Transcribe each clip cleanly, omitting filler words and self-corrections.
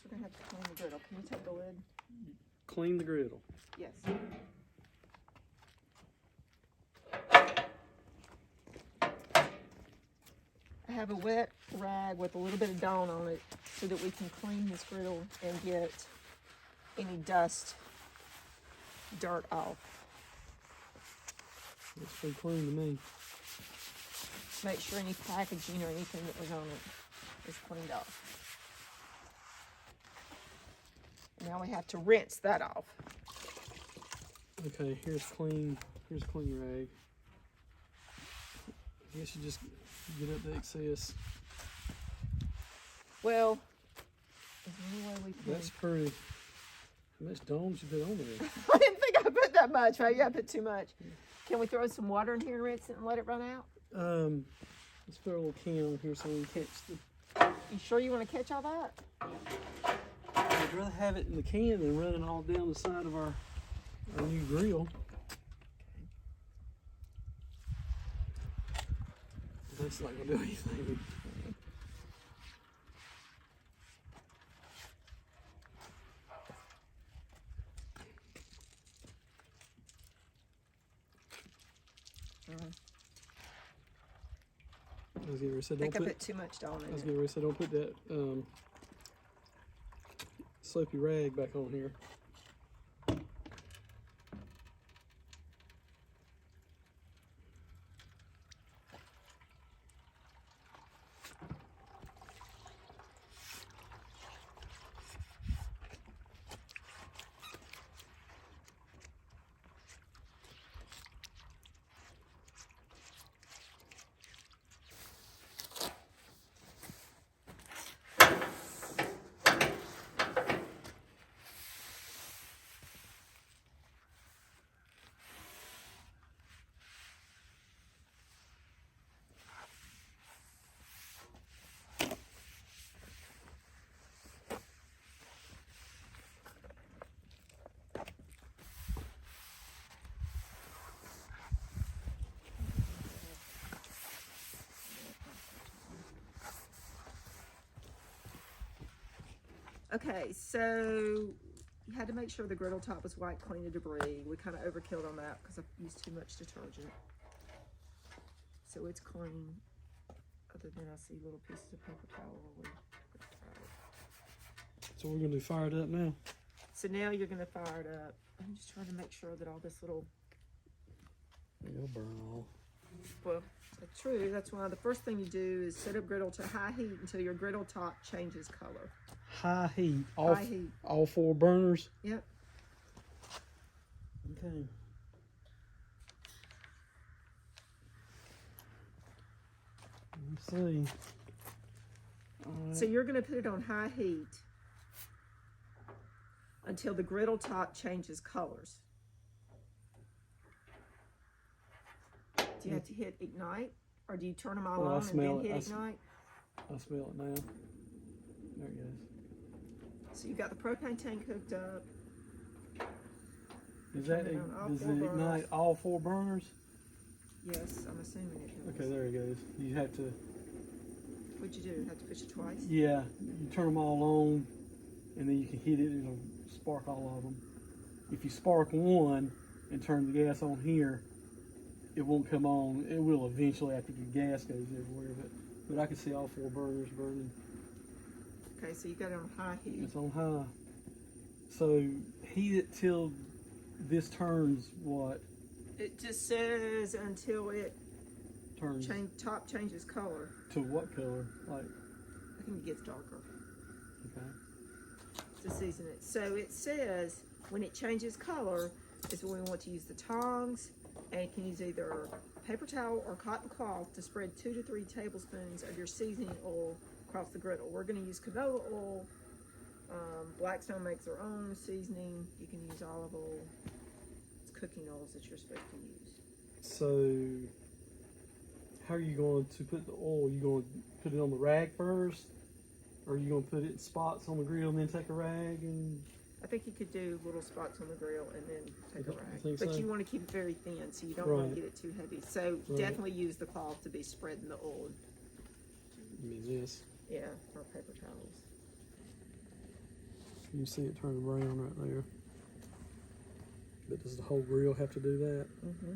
we're gonna have to clean the griddle. Can you take the lid? Clean the griddle. Yes. I have a wet rag with a little bit of Dawn on it so that we can clean this griddle and get any dust, dirt off. Looks pretty clean to me. Make sure any packaging or anything that was on it is cleaned off. Now we have to rinse that off. Okay, here's clean rag. I guess you just get up the excess. Well, is there any way we can? That's pretty. How much Dawn you put on there? I didn't think I put that much. Maybe I put too much. Can we throw some water in here and rinse it and let it run out? Let's put a little can on here so we can catch the. You sure you want to catch all that? I'd rather have it in the can than running all down the side of our new grill. That's not gonna do anything. I was getting ready to say, I think I put too much Dawn in I was it. getting ready to say, don't put that soapy rag back on here. Okay, so you had to make sure the griddle top was white, clean of debris. We kind of overkilled on that because I used too much detergent. So it's clean, other than I see little pieces of paper towel. So we're gonna fire it up now. So now you're gonna fire it up. I'm just trying to make sure that all this little, It'll burn all. well, that's true. That's why the first thing you do is set up griddle to high heat until your griddle top changes color. High heat. High heat. All 4 burners. Yep. Okay. Let's see. All right. So you're gonna put it on high heat until the griddle top changes colors. Do you have to hit ignite, or do you turn them all Oh, I on and smell then it. hit ignite? I smell it now. There it goes. So you got the propane tank hooked up. Does it ignite all 4 burners? Yes, I'm assuming it does. Okay, there it goes. You have to. What'd you do? Have to push it twice? Yeah, you turn them all on, and then you can hit it. It'll spark all of them. If you spark one and turn the gas on here, it won't come on. It will eventually after the gas goes everywhere, but I can see all 4 burners burning. Okay, so you got it on high heat. It's on high. So heat it till this turns what? It just says until it Turns top changes color. to what color? Like, I think it gets darker okay. to season it. So it says when it changes color is when we want to use the tongs, and you can use either paper towel or cotton cloth to spread 2 to 3 tablespoons of your seasoning oil across the griddle. We're going to use canola oil. BlackStone makes their own seasoning. You can use olive oil. It's cooking oils that you're supposed to use. So how are you going to put the oil? You going to put it on the rag first, or are you going to put it in spots on the grill and then take a rag and? I think you could do little spots on the grill and then take a rag. think But so. you want to keep it very thin, so you don't want Right. to get it too heavy. So Right. definitely use the cloth to be spreading the oil. I mean this. Yeah, or paper towels. You see it turn brown right there. But does the whole grill have to do that? Mm-hmm.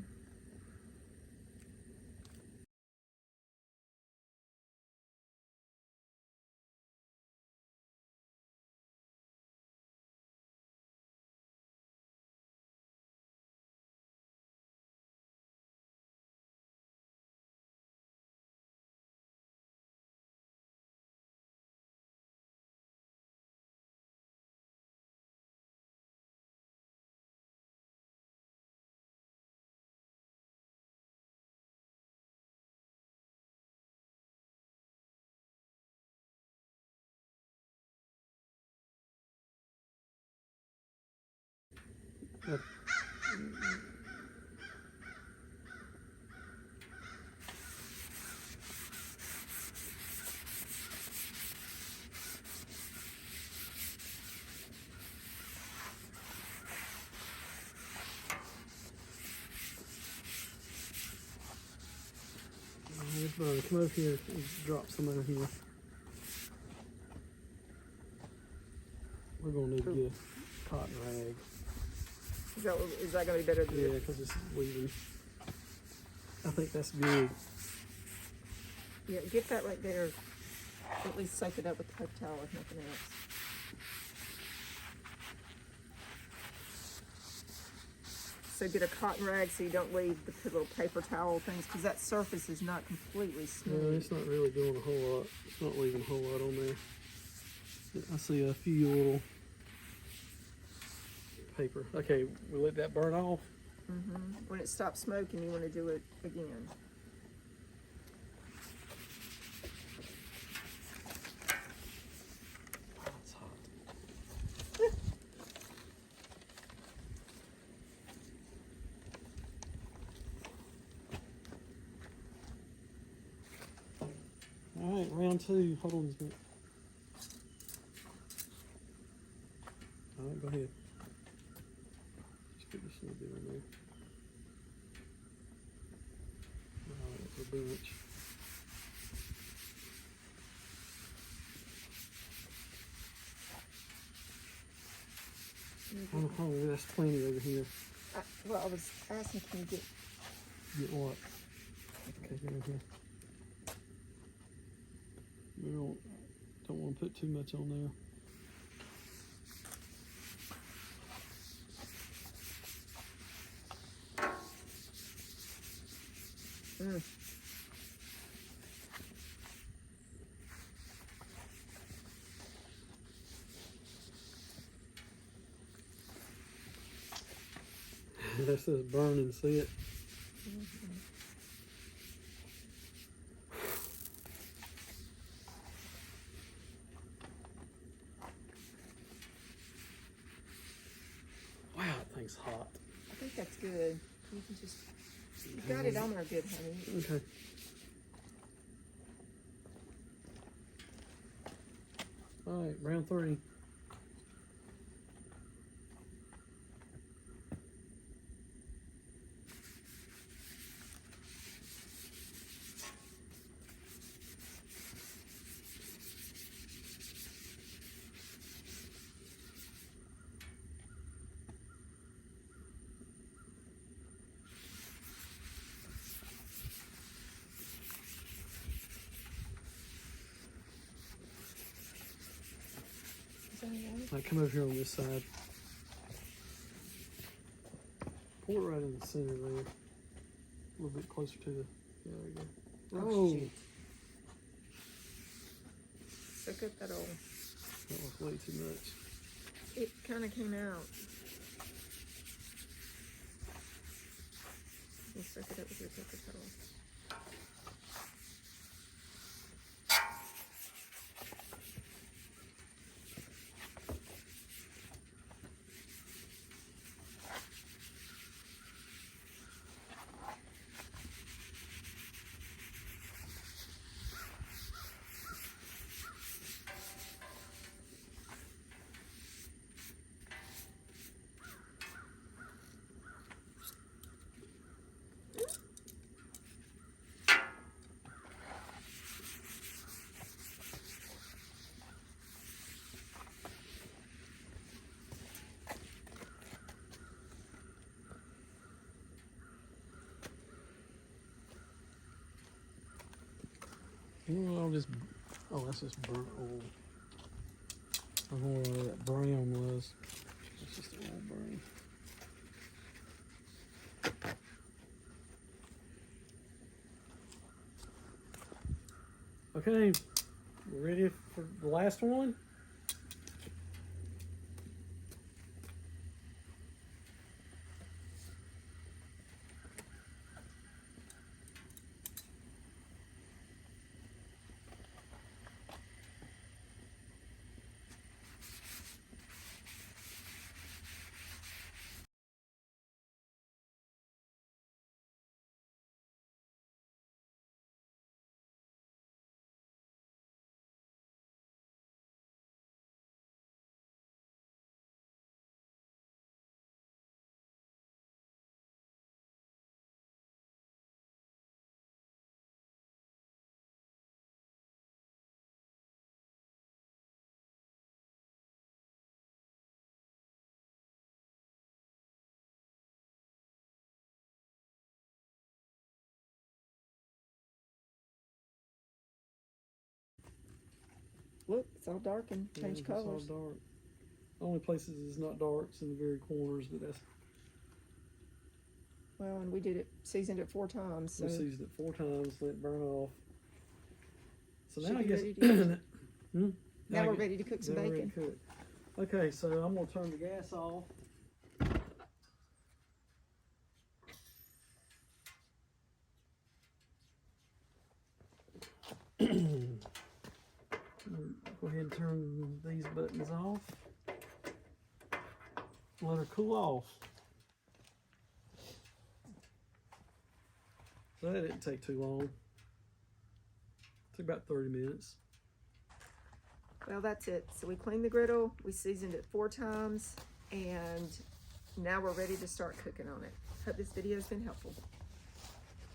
Come over here and drop some over here. We're gonna need to get a cotton rag. Is that gonna be better than Yeah, because it's leaving. I think that's good. Yeah, get that right there. At least soak it up with the paper towel if nothing else. So get a cotton rag so you don't leave the little paper towel things, because that surface is not completely No, smooth. it's not really doing a whole lot. It's not leaving a whole lot on there. I see a few little paper. Okay, we let that burn off. Mm-hmm. When it stops smoking, you want to do it again. It's hot. All right, round two. Hold on just a minute. All right, go ahead. Just put this little bit in there. All right, that's a bunch. Oh, that's plenty over here. Well, I was asking, can you get... Get what? Okay, here, here. We don't want to put too much on there. Mm. That's just burning, see it? Mm-hmm. Wow, that thing's hot. I think that's good. You can just... You got it on there good, honey. Okay. All right, round three. Is that all right? All right, come over here on this side. Pour it right in the center there. A little bit closer to the... There we go. Oh, shoot. Soak up that old... That was way too much. It kind of came out. You soak it up with your paper towel. Well, I'll just, oh, that's just burnt oil. I don't know where that brown was. It's just a little brown. Okay, we're ready for the last one. Look, it's all dark and change Yeah, colors. it's all dark. The only places it's not dark is in the very corners, but that's, Well, and we did it, seasoned it 4 times, so we seasoned it 4 times, let it burn off. So Should now I be guess, ready to Hmm? now I we're guess- ready to cook some now we're ready bacon. to cook. Okay, so I'm gonna turn the gas off. Go ahead and turn these buttons off. Let her cool off. So that didn't take too long. Took about 30 minutes. Well, that's it. So we cleaned the griddle, we seasoned it 4 times, and now we're ready to start cooking on it. Hope this video has been helpful.